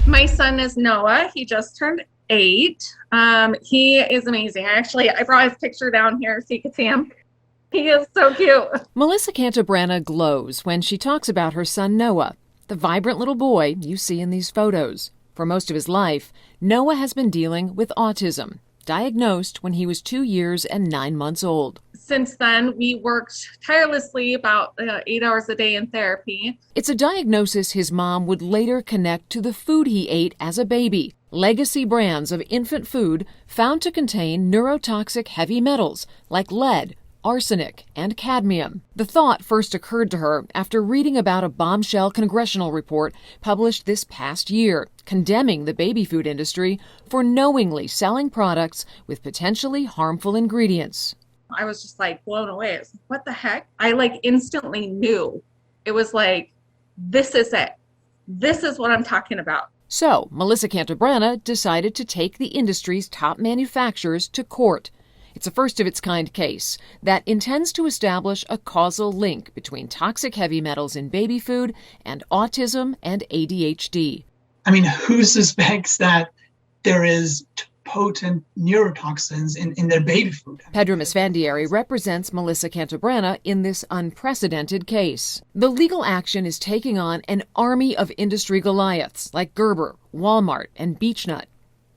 My son is Noah. He just turned 8. He is amazing. I brought his picture down here so you can see him. He is so cute. Melissa Cantabrana glows when she talks about her son Noah, the vibrant little boy you see in these photos. For most of his life, Noah has been dealing with autism, diagnosed when he was 2 years and 9 months old. Since then, we worked tirelessly about 8 hours a day in therapy. It's a diagnosis his mom would later connect to the food he ate as a baby. Legacy brands of infant food found to contain neurotoxic heavy metals like lead, arsenic, and cadmium. The thought first occurred to her after reading about a bombshell congressional report published this past year, condemning the baby food industry for knowingly selling products with potentially harmful ingredients. I was just blown away. I was like, what the heck? I instantly knew. It was this is it. This is what I'm talking about. So Melissa Cantabrana decided to take the industry's top manufacturers to court. It's a first-of-its-kind case that intends to establish a causal link between toxic heavy metals in baby food and autism and ADHD. Who suspects that there is potent neurotoxins in their baby food? Pedram Esfandiari represents Melissa Cantabrana in this unprecedented case. The legal action is taking on an army of industry Goliaths like Gerber, Walmart, and Beech-Nut.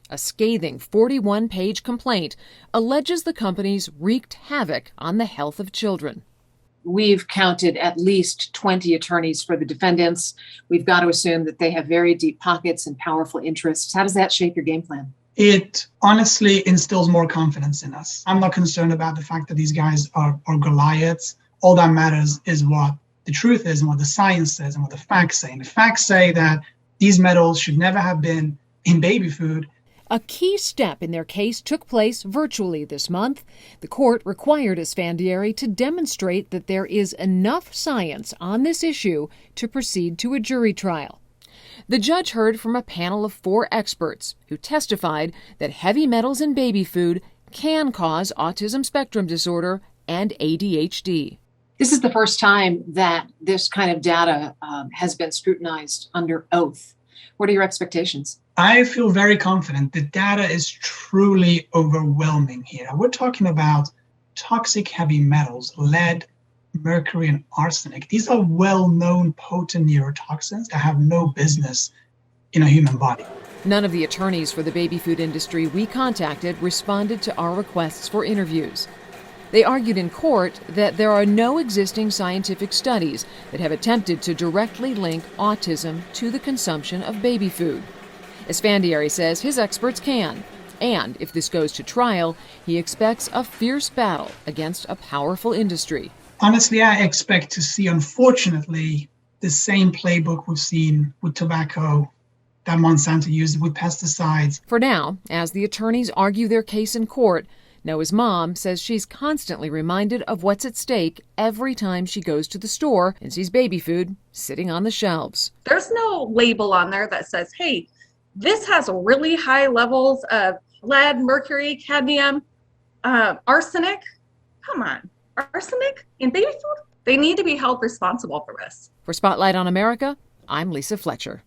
A scathing 41-page complaint alleges the companies wreaked havoc on the health of children. We've counted at least 20 attorneys for the defendants. We've got to assume that they have very deep pockets and powerful interests. How does that shape your game plan? It honestly instills more confidence in us. I'm not concerned about the fact that these guys are Goliaths. All that matters is what the truth is and what the science says and what the facts say. And the facts say that these metals should never have been in baby food. A key step in their case took place virtually this month. The court required Esfandiari to demonstrate that there is enough science on this issue to proceed to a jury trial. The judge heard from a panel of 4 experts who testified that heavy metals in baby food can cause autism spectrum disorder and ADHD. This is the first time that this kind of data has been scrutinized under oath. What are your expectations? I feel very confident. The data is truly overwhelming here. We're talking about toxic heavy metals, lead, mercury, and arsenic. These are well-known potent neurotoxins that have no business in a human body. None of the attorneys for the baby food industry we contacted responded to our requests for interviews. They argued in court that there are no existing scientific studies that have attempted to directly link autism to the consumption of baby food. Esfandiari says his experts can, and if this goes to trial, he expects a fierce battle against a powerful industry. Honestly, I expect to see, unfortunately, the same playbook we've seen with tobacco that Monsanto used with pesticides. For now, as the attorneys argue their case in court, Noah's mom says she's constantly reminded of what's at stake every time she goes to the store and sees baby food sitting on the shelves. There's no label on there that says, hey, this has really high levels of lead, mercury, cadmium, arsenic. Come on, arsenic in baby food? They need to be held responsible for this. For Spotlight on America, I'm Lisa Fletcher.